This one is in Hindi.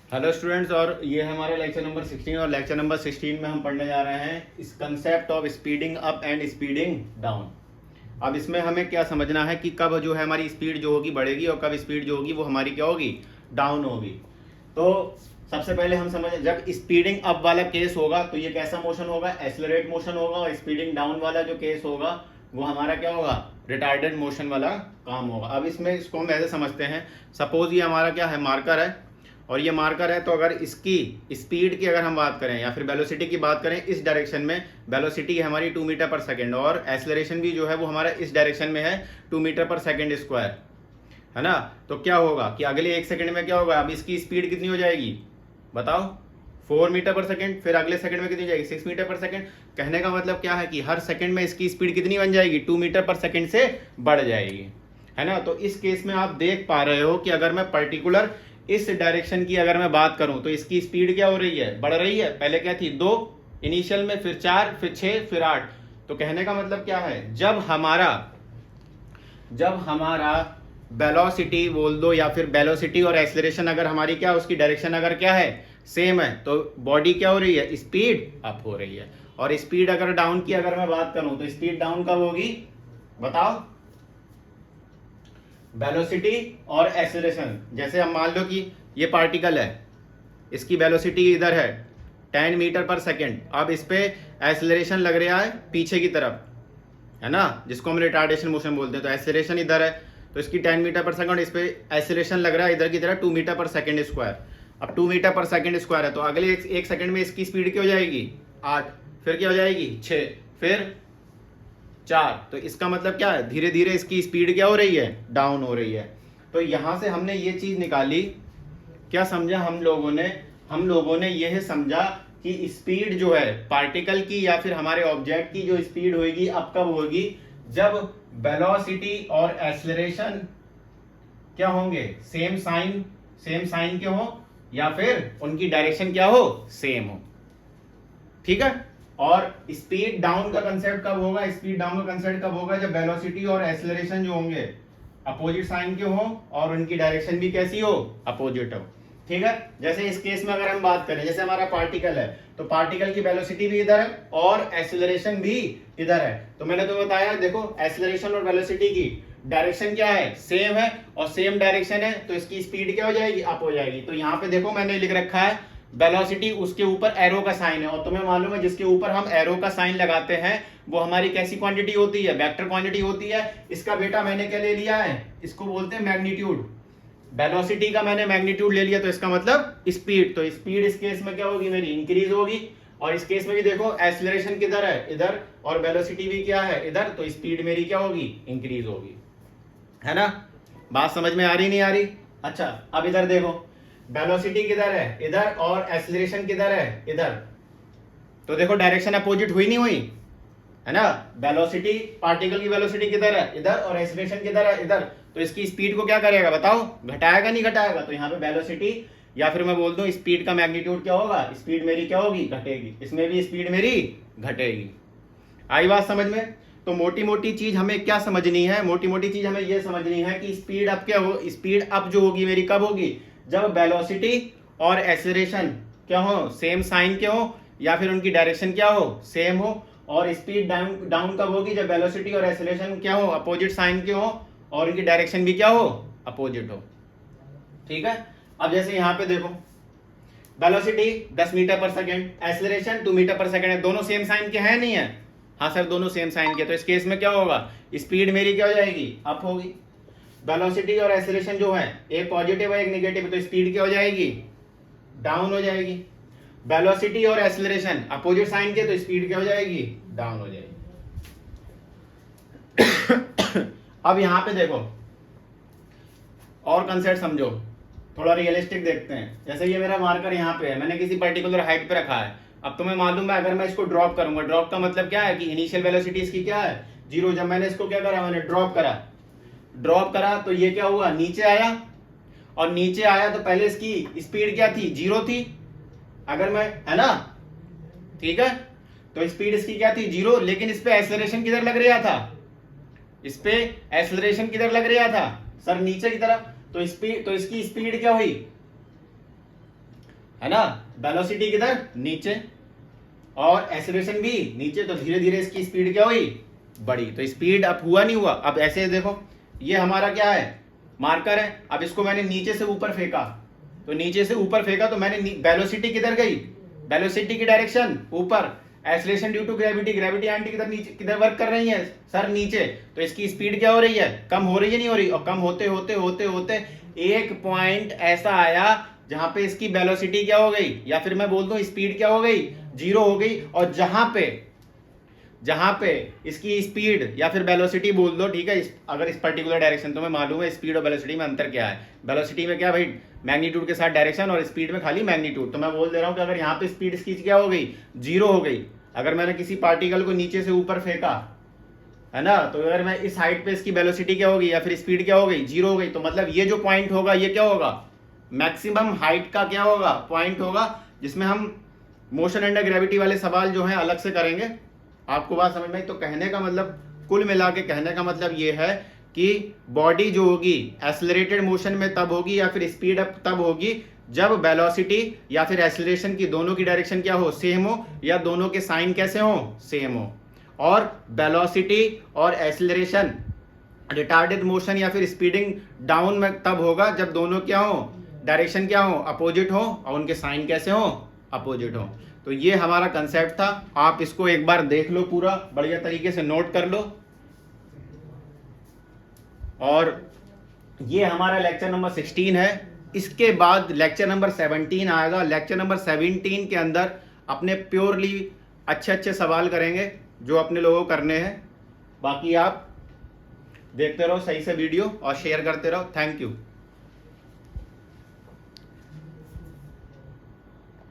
हेलो स्टूडेंट्स, और ये है हमारा लेक्चर नंबर 16 और लेक्चर नंबर 16 में हम पढ़ने जा रहे हैं इस concept of speeding up and speeding down. अब इसमें हमें क्या समझना है कि कब जो है हमारी स्पीड जो होगी बढ़ेगी और कब स्पीड जो होगी वो हमारी क्या होगी, डाउन होगी। तो सबसे पहले हम समझें, जब स्पीडिंग अप वाला केस होगा तो ये कैसा मोशन होगा, एक्सेलरेट मोशन होगा, और स्पीडिंग डाउन वाला जो केस होगा वो हमारा क्या होगा, रिटार्डेड मोशन वाला काम होगा। अब इसमें इसको हम ऐसे समझते हैं, सपोज ये हमारा क्या है, मार्कर है, और ये मार्कर है, तो अगर इसकी स्पीड की अगर हम बात करें या फिर वेलोसिटी की बात करें, इस डायरेक्शन में वेलोसिटी है हमारी 2 मीटर पर सेकेंड, और एक्सेलरेशन भी जो है वो हमारा इस डायरेक्शन में है 2 मीटर पर सेकेंड स्क्वायर, है ना। तो क्या होगा कि अगले 1 सेकंड में क्या होगा, अब इसकी स्पीड कितनी हो जाएगी बताओ, 4 मीटर पर सेकेंड, फिर अगले सेकंड में कितनी हो जाएगी, 6 मीटर पर सेकेंड। कहने का मतलब क्या है कि हर सेकंड में इसकी स्पीड कितनी बन जाएगी, 2 मीटर पर सेकेंड से बढ़ जाएगी, है ना। तो इस केस में आप देख पा रहे हो कि अगर मैं पर्टिकुलर इस डायरेक्शन की अगर मैं बात करूं तो इसकी स्पीड क्या हो रही है, बढ़ रही है। पहले क्या थी, 2 इनिशियल में, फिर 4, फिर 6, फिर 8। तो कहने का मतलब क्या है, जब हमारा वेलोसिटी बोल दो या फिर वेलोसिटी और एक्सेलरेशन अगर हमारी क्या, उसकी डायरेक्शन अगर क्या है, सेम है, तो बॉडी क्या हो रही है, स्पीड अप हो रही है। और स्पीड अगर डाउन की अगर मैं बात करूं तो स्पीड डाउन कब होगी बताओ, वेलोसिटी और एक्सेलरेशन। जैसे हम मान लो कि ये पार्टिकल है, इसकी वेलोसिटी इधर है 10 मीटर पर सेकेंड, अब इस पे एक्सेलरेशन लग रहा है पीछे की तरफ, है ना, जिसको हम रिटार्डेशन मोशन बोलते हैं। तो एक्सेलरेशन इधर है, तो इसकी 10 मीटर पर सेकंड, इस पे एक्सेलरेशन लग रहा है इधर की तरफ 2 मीटर पर सेकंड स्क्वायर। अब 2 मीटर पर सेकंड स्क्वायर है, तो अगले एक सेकंड में इसकी स्पीड क्या हो जाएगी, 8, फिर क्या हो जाएगी 6, फिर 4। तो इसका मतलब क्या है, धीरे धीरे इसकी स्पीड क्या हो रही है, डाउन हो रही है। तो यहां से हमने ये चीज निकाली, क्या समझा हम लोगों ने यह समझा कि स्पीड जो है पार्टिकल की या फिर हमारे ऑब्जेक्ट की जो स्पीड होगी अब कब होगी, जब वेलोसिटी और एक्सेलरेशन क्या होंगे, सेम साइन के हो, या फिर उनकी डायरेक्शन क्या हो, सेम हो, ठीक है। और स्पीड डाउन का कंसेप्ट कब होगा, स्पीड डाउन का कंसेप्ट कब होगा, जब वेलोसिटी और एक्सेलरेशन जो होंगे अपोजिट साइन के हो और उनकी डायरेक्शन भी कैसी हो, अपोजिट हो, ठीक है। जैसे इस केस में अगर हम बात करें, जैसे हमारा पार्टिकल है, तो पार्टिकल की वेलोसिटी भी इधर है और एक्सेलरेशन भी इधर है। तो मैंने तो बताया, देखो एक्सेलरेशन और वेलोसिटी की डायरेक्शन क्या है, सेम है, और सेम डायरेक्शन है, तो इसकी स्पीड क्या हो जाएगी, अप हो जाएगी। तो यहाँ पे देखो मैंने लिख रखा है वेलोसिटी, उसके ऊपर एरो का साइन है, और तुम्हें मालूम है जिसके ऊपर हम एरो का साइन लगाते हैं वो हमारी कैसी क्वांटिटी होती है, वेक्टर क्वांटिटी होती है। इसका बेटा मैंने क्या ले लिया है, इसको बोलते हैं मैग्नीट्यूड। वेलोसिटी का मैंने मैग्नीट्यूड ले लिया, तो इसका मतलब स्पीड। तो स्पीड इस केस में क्या होगी, मेरी इंक्रीज होगी। और इस केस में भी देखो एक्सेलरेशन किधर है, इधर, और वेलोसिटी भी क्या है, इधर, तो स्पीड मेरी क्या होगी, इंक्रीज होगी, है ना। बात समझ में आ रही नहीं आ रही। अच्छा, अब इधर देखो, वेलोसिटी किधर है, इधर, और एक्सेलरेशन किधर है, इधर। तो देखो डायरेक्शन अपोजिट हुई नहीं हुई, है ना। वेलोसिटी, पार्टिकल की वेलोसिटी किधर है, इधर, और एक्सेलरेशन किधर है, इधर। तो इसकी स्पीड को क्या करेगा बताओ, घटाएगा नहीं घटाएगा। तो यहाँ पे वेलोसिटी या फिर मैं बोल दूं स्पीड का मैग्नीट्यूड क्या होगा, स्पीड मेरी क्या होगी, घटेगी। इसमें भी स्पीड मेरी घटेगी। आई बात समझ में। तो मोटी मोटी चीज हमें क्या समझनी है, मोटी मोटी चीज हमें यह समझनी है कि स्पीड अप क्या हो, स्पीड अप जो होगी मेरी कब होगी, जब वेलोसिटी और एक्सेलरेशन क्या हो, सेम साइन के हो, या फिर उनकी डायरेक्शन क्या हो, सेम हो। और स्पीड डाउन डाउन कब होगी, जब वेलोसिटी और एक्सेलरेशन क्या हो, अपोजिट साइन के हो, और उनकी डायरेक्शन भी क्या हो, अपोजिट हो, ठीक है। अब जैसे यहाँ पे देखो, वेलोसिटी 10 मीटर पर सेकेंड, एक्सेलरेशन 2 मीटर पर सेकेंड है, दोनों सेम साइन के हैं नहीं है, हाँ सर दोनों सेम साइन के। तो इस केस में क्या होगा, स्पीड मेरी क्या हो जाएगी, अप होगी। वेलोसिटी और एक्सेलरेशन जो है एक पॉजिटिव है एक नेगेटिव, तो स्पीड क्या हो जाएगी, डाउन हो जाएगी। वेलोसिटी और एक्सेलरेशन अपोजिट साइन के, तो स्पीड क्या हो जाएगी, डाउन हो जाएगी। अब यहां पे देखो और कंसेप्ट समझो, थोड़ा रियलिस्टिक देखते हैं। जैसे ये मेरा मार्कर यहाँ पे है, मैंने किसी पर्टिकुलर हाइट पे रखा है। अब तुम्हें मालूम है अगर मैं इसको ड्रॉप करूंगा, ड्रॉप का मतलब क्या है कि इनिशियल वेलोसिटी इसकी क्या है, 0। जब मैंने इसको क्या करा, मैंने ड्रॉप करा तो ये क्या हुआ, नीचे आया, और नीचे आया तो पहले इसकी स्पीड क्या थी, 0 थी। अगर मैं, है ना, ठीक है, तो स्पीड इसकी क्या थी, 0। लेकिन इस पे एक्सेलरेशन किधर लग रहा था, इस पे एक्सेलरेशन किधर लग रहा था सर, नीचे की तरफ। तो स्पीड, तो इसकी स्पीड क्या हुई, है ना, वेलोसिटी किधर, नीचे, और एक्सीलरेशन भी नीचे, तो धीरे धीरे इसकी स्पीड क्या हुई, बढ़ी। तो स्पीड अप हुआ नहीं हुआ। अब ऐसे देखो, ये हमारा क्या है, मार्कर है। अब इसको मैंने नीचे से ऊपर फेंका, तो नीचे से ऊपर फेंका तो मैंने वेलोसिटी किधर गई, वेलोसिटी की डायरेक्शन ऊपर, acceleration due to gravity, gravity एंटी किधर, नीचे, किधर वर्क कर रही है सर, नीचे। तो इसकी स्पीड क्या हो रही है, कम हो रही है, नहीं हो रही। और कम होते होते होते होते एक पॉइंट ऐसा आया जहां पे इसकी वेलोसिटी क्या हो गई, या फिर मैं बोल दूं स्पीड क्या हो गई, 0 हो गई। और जहां पे इसकी स्पीड या फिर वेलोसिटी बोल दो, ठीक है, अगर इस पर्टिकुलर डायरेक्शन, तो मैं मालूम है स्पीड और वेलोसिटी में अंतर क्या है। वेलोसिटी में क्या भाई, मैग्नीट्यूड के साथ डायरेक्शन, और स्पीड में खाली मैग्नीट्यूड। तो मैं बोल दे रहा हूं कि अगर यहाँ पे स्पीड इसकी क्या हो गई, 0 हो गई। अगर मैंने किसी पार्टिकल को नीचे से ऊपर फेंका, है ना, तो अगर मैं इस हाइट पे, इसकी वेलोसिटी क्या होगी या फिर स्पीड क्या हो गई, 0 हो गई। तो मतलब ये जो पॉइंट होगा, ये क्या होगा, मैक्सिमम हाइट का क्या होगा, पॉइंट होगा, जिसमें हम मोशन अंडर ग्रेविटी वाले सवाल जो है अलग से करेंगे। आपको बात समझ में? तो कहने का मतलब, कुल मिला के कहने का मतलब ये है कि बॉडी जो होगी एक्सेलरेटेड मोशन में तब होगी या फिर स्पीड अप तब होगी जब वेलोसिटी या फिर एक्सेलरेशन की दोनों की डायरेक्शन क्या हो, सेम हो, या दोनों के साइन कैसे हो, सेम हो। और वेलोसिटी और एक्सेलरेशन रिटार्डेड मोशन या फिर स्पीडिंग डाउन में तब होगा जब दोनों क्या हो, डायरेक्शन क्या हो, अपोजिट हो, और उनके साइन कैसे हो, अपोजिट हो। तो ये हमारा कंसेप्ट था। आप इसको एक बार देख लो, पूरा बढ़िया तरीके से नोट कर लो। और ये हमारा लेक्चर नंबर 16 है। इसके बाद लेक्चर नंबर 17 आएगा। लेक्चर नंबर 17 के अंदर अपने प्योरली अच्छे अच्छे सवाल करेंगे जो अपने लोगों को करने हैं। बाकी आप देखते रहो सही से वीडियो और शेयर करते रहो। Thank you.